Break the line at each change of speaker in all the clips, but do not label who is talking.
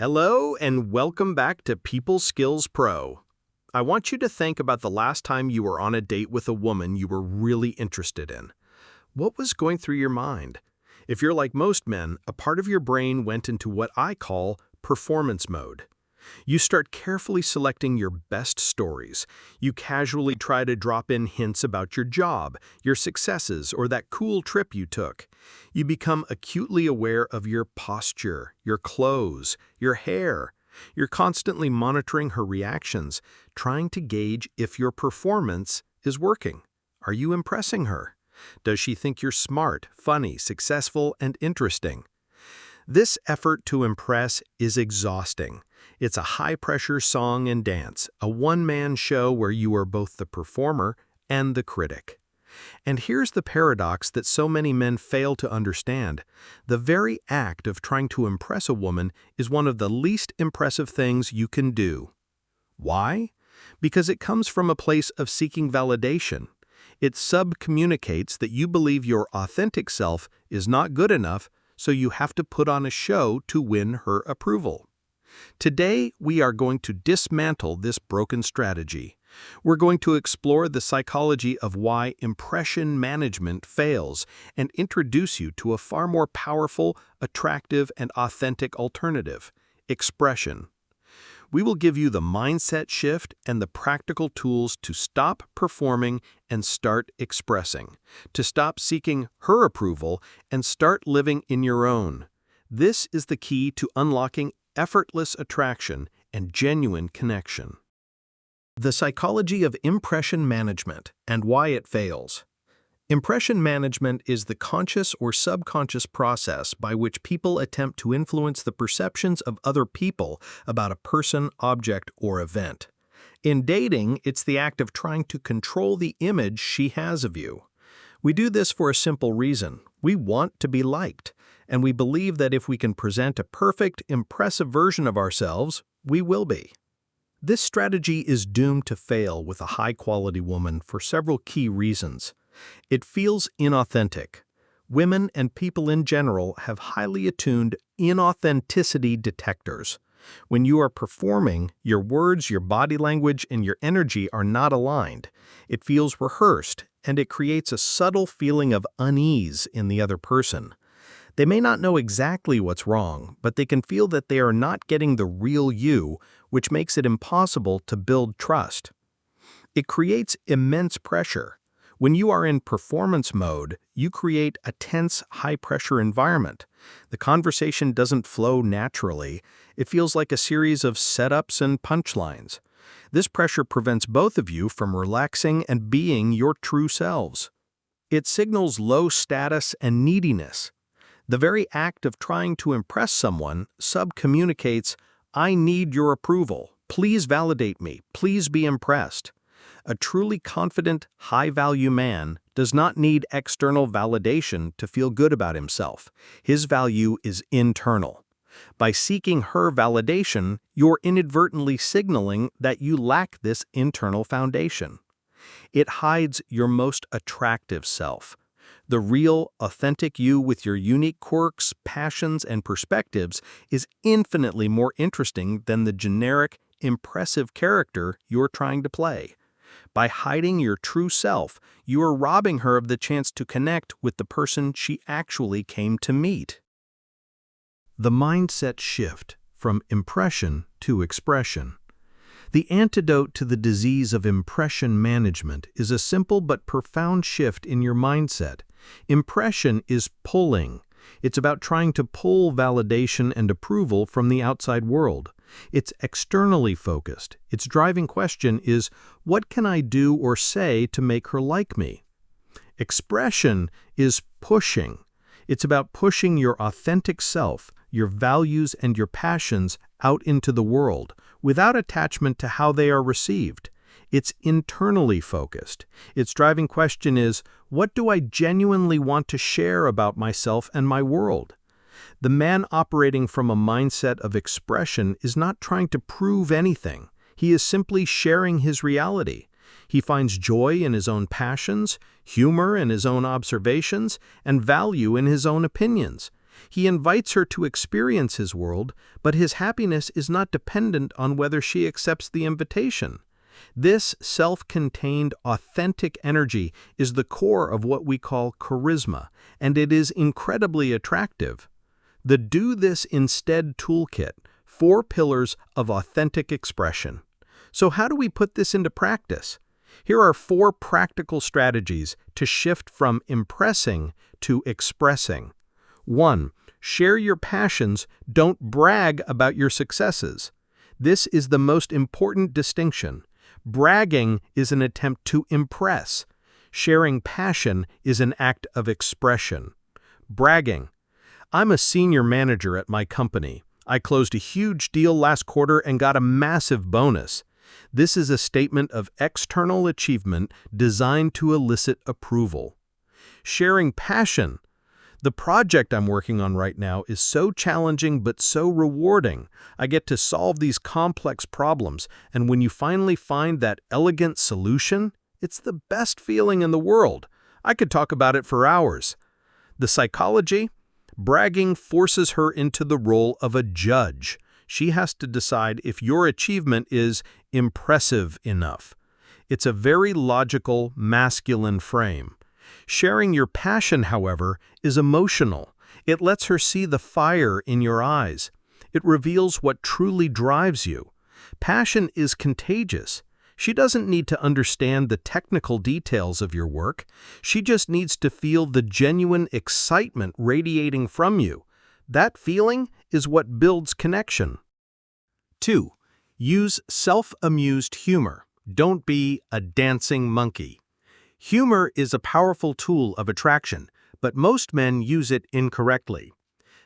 Hello and welcome back to People Skills Pro. I want you to think about the last time you were on a date with a woman you were really interested in. What was going through your mind? If you're like most men, a part of your brain went into what I call performance mode. You start carefully selecting your best stories. You casually try to drop in hints about your job, your successes, or that cool trip you took. You become acutely aware of your posture, your clothes, your hair. You're constantly monitoring her reactions, trying to gauge if your performance is working. Are you impressing her? Does she think you're smart, funny, successful, and interesting? This effort to impress is exhausting. It's a high-pressure song and dance, a one-man show where you are both the performer and the critic. And here's the paradox that so many men fail to understand. The very act of trying to impress a woman is one of the least impressive things you can do. Why? Because it comes from a place of seeking validation. It subcommunicates that you believe your authentic self is not good enough, so you have to put on a show to win her approval. Today, we are going to dismantle this broken strategy. We're going to explore the psychology of why impression management fails and introduce you to a far more powerful, attractive, and authentic alternative: expression. We will give you the mindset shift and the practical tools to stop performing and start expressing, to stop seeking her approval and start living in your own. This is the key to unlocking effortless attraction and genuine connection. The psychology of impression management and why it fails. Impression management is the conscious or subconscious process by which people attempt to influence the perceptions of other people about a person, object, or event. In dating, it's the act of trying to control the image she has of you. We do this for a simple reason. We want to be liked, and we believe that if we can present a perfect, impressive version of ourselves, we will be. This strategy is doomed to fail with a high-quality woman for several key reasons. It feels inauthentic. Women and people in general have highly attuned inauthenticity detectors. When you are performing, your words, your body language, and your energy are not aligned. It feels rehearsed, and it creates a subtle feeling of unease in the other person. They may not know exactly what's wrong, but they can feel that they are not getting the real you, which makes it impossible to build trust. It creates immense pressure. When you are in performance mode, you create a tense, high-pressure environment. The conversation doesn't flow naturally. It feels like a series of setups and punchlines. This pressure prevents both of you from relaxing and being your true selves. It signals low status and neediness. The very act of trying to impress someone subcommunicates, "I need your approval. Please validate me. Please be impressed." A truly confident, high-value man does not need external validation to feel good about himself. His value is internal. By seeking her validation, you're inadvertently signaling that you lack this internal foundation. It hides your most attractive self. The real, authentic you with your unique quirks, passions, and perspectives is infinitely more interesting than the generic, impressive character you're trying to play. By hiding your true self, you are robbing her of the chance to connect with the person she actually came to meet. The mindset shift from impression to expression. The antidote to the disease of impression management is a simple but profound shift in your mindset. Impression is pulling. It's about trying to pull validation and approval from the outside world. It's externally focused. Its driving question is, what can I do or say to make her like me? Expression is pushing. It's about pushing your authentic self, your values and your passions out into the world, without attachment to how they are received. It's internally focused. Its driving question is, what do I genuinely want to share about myself and my world? The man operating from a mindset of expression is not trying to prove anything. He is simply sharing his reality. He finds joy in his own passions, humor in his own observations, and value in his own opinions. He invites her to experience his world, but his happiness is not dependent on whether she accepts the invitation. This self-contained, authentic energy is the core of what we call charisma, and it is incredibly attractive. The Do This Instead Toolkit, 4 pillars of authentic expression. So how do we put this into practice? Here are 4 practical strategies to shift from impressing to expressing. 1. Share your passions, don't brag about your successes. This is the most important distinction. Bragging is an attempt to impress. Sharing passion is an act of expression. Bragging. I'm a senior manager at my company. I closed a huge deal last quarter and got a massive bonus. This is a statement of external achievement designed to elicit approval. Sharing passion. The project I'm working on right now is so challenging but so rewarding. I get to solve these complex problems, and when you finally find that elegant solution, it's the best feeling in the world. I could talk about it for hours. The psychology? Bragging forces her into the role of a judge. She has to decide if your achievement is impressive enough. It's a very logical, masculine frame. Sharing your passion, however, is emotional. It lets her see the fire in your eyes. It reveals what truly drives you. Passion is contagious. She doesn't need to understand the technical details of your work. She just needs to feel the genuine excitement radiating from you. That feeling is what builds connection. 2. Use self-amused humor. Don't be a dancing monkey. Humor is a powerful tool of attraction, but most men use it incorrectly.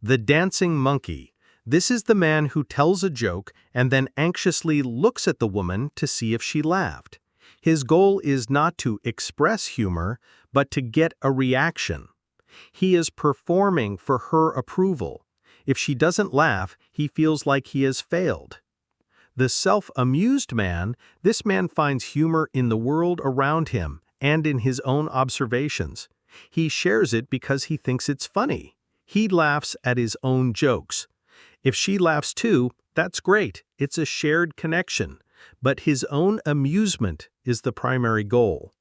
The dancing monkey. This is the man who tells a joke and then anxiously looks at the woman to see if she laughed. His goal is not to express humor, but to get a reaction. He is performing for her approval. If she doesn't laugh, he feels like he has failed. The self-amused man, this man finds humor in the world around him and in his own observations. He shares it because he thinks it's funny. He laughs at his own jokes. If she laughs too, that's great. It's a shared connection. But his own amusement is the primary goal.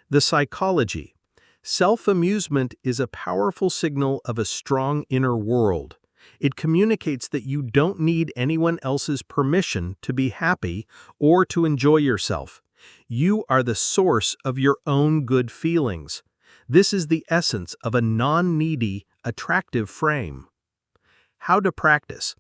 The psychology. Self-amusement is a powerful signal of a strong inner world. It communicates that you don't need anyone else's permission to be happy or to enjoy yourself. You are the source of your own good feelings. This is the essence of a non-needy, attractive frame. How to practice.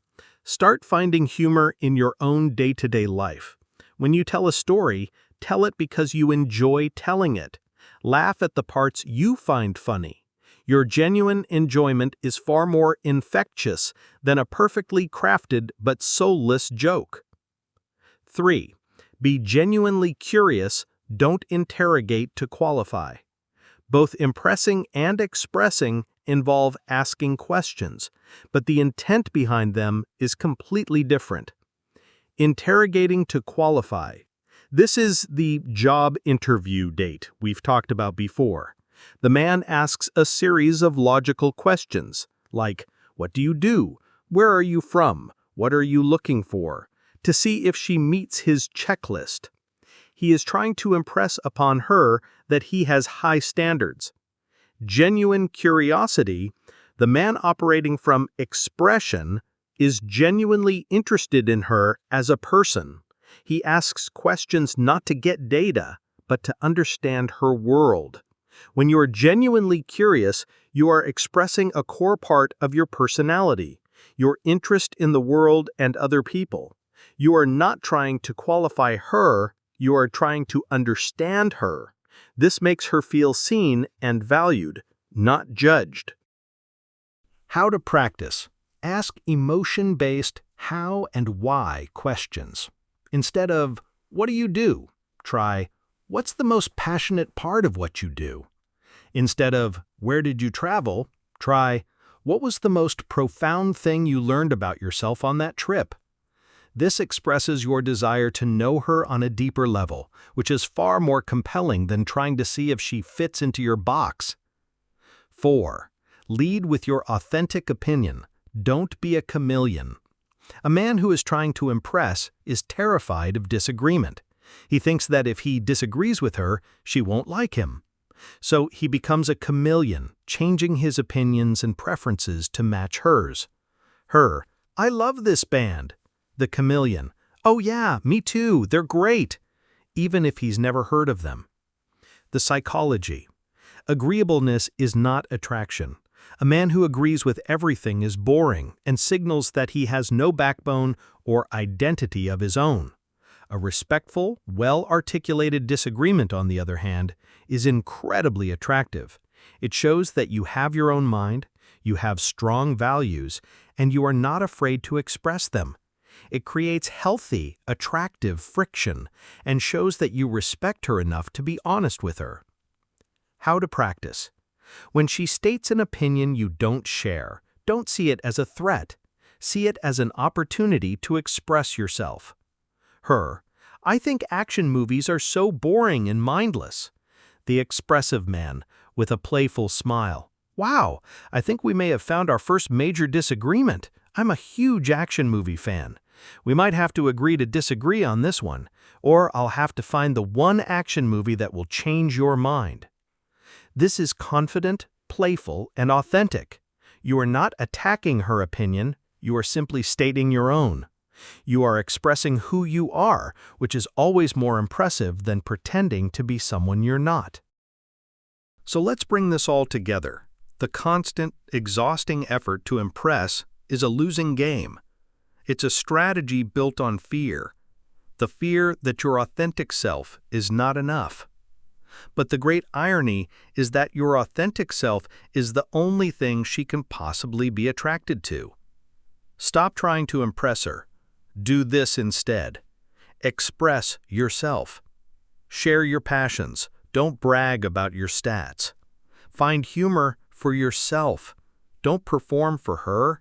Start finding humor in your own day-to-day life. When you tell a story, tell it because you enjoy telling it. Laugh at the parts you find funny. Your genuine enjoyment is far more infectious than a perfectly crafted but soulless joke. 3. Be genuinely curious, don't interrogate to qualify. Both impressing and expressing involve asking questions, but the intent behind them is completely different. Interrogating to qualify. This is the job interview date we've talked about before. The man asks a series of logical questions, like, what do you do? Where are you from? What are you looking for? To see if she meets his checklist. He is trying to impress upon her that he has high standards. Genuine curiosity, the man operating from expression, is genuinely interested in her as a person. He asks questions not to get data, but to understand her world. When you are genuinely curious, you are expressing a core part of your personality, your interest in the world and other people. You are not trying to qualify her, you are trying to understand her. This makes her feel seen and valued, not judged. How to practice. Ask emotion-based how and why questions. Instead of, what do you do? Try, what's the most passionate part of what you do? Instead of, where did you travel? Try, what was the most profound thing you learned about yourself on that trip? This expresses your desire to know her on a deeper level, which is far more compelling than trying to see if she fits into your box. 4. Lead with your authentic opinion. Don't be a chameleon. A man who is trying to impress is terrified of disagreement. He thinks that if he disagrees with her, she won't like him. So he becomes a chameleon, changing his opinions and preferences to match hers. Her, I love this band. The chameleon, oh yeah, me too, they're great. Even if he's never heard of them. The psychology. Agreeableness is not attraction. A man who agrees with everything is boring and signals that he has no backbone or identity of his own. A respectful, well-articulated disagreement, on the other hand, is incredibly attractive. It shows that you have your own mind, you have strong values, and you are not afraid to express them. It creates healthy, attractive friction and shows that you respect her enough to be honest with her. How to practice. When she states an opinion you don't share, don't see it as a threat. See it as an opportunity to express yourself. Her, I think action movies are so boring and mindless. The expressive man, with a playful smile. Wow, I think we may have found our first major disagreement. I'm a huge action movie fan. We might have to agree to disagree on this one, or I'll have to find the one action movie that will change your mind. This is confident, playful, and authentic. You are not attacking her opinion, you are simply stating your own. You are expressing who you are, which is always more impressive than pretending to be someone you're not. So let's bring this all together. The constant, exhausting effort to impress is a losing game. It's a strategy built on fear. The fear that your authentic self is not enough. But the great irony is that your authentic self is the only thing she can possibly be attracted to. Stop trying to impress her. Do this instead. Express yourself. Share your passions. Don't brag about your stats. Find humor for yourself. Don't perform for her.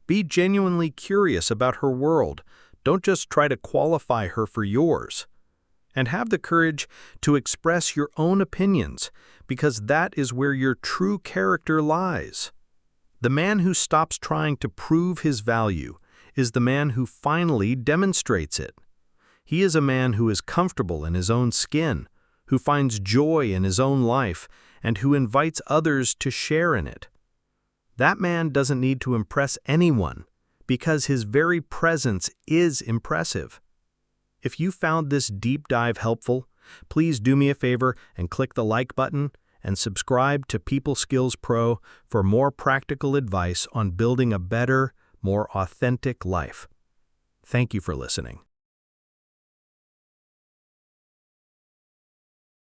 Be genuinely curious about her world. Don't just try to qualify her for yours. And have the courage to express your own opinions, because that is where your true character lies. The man who stops trying to prove his value is the man who finally demonstrates it. He is a man who is comfortable in his own skin, who finds joy in his own life, and who invites others to share in it. That man doesn't need to impress anyone, because his very presence is impressive. If you found this deep dive helpful, please do me a favor and click the like button and subscribe to People Skills Pro for more practical advice on building a better, more authentic life. Thank you for listening.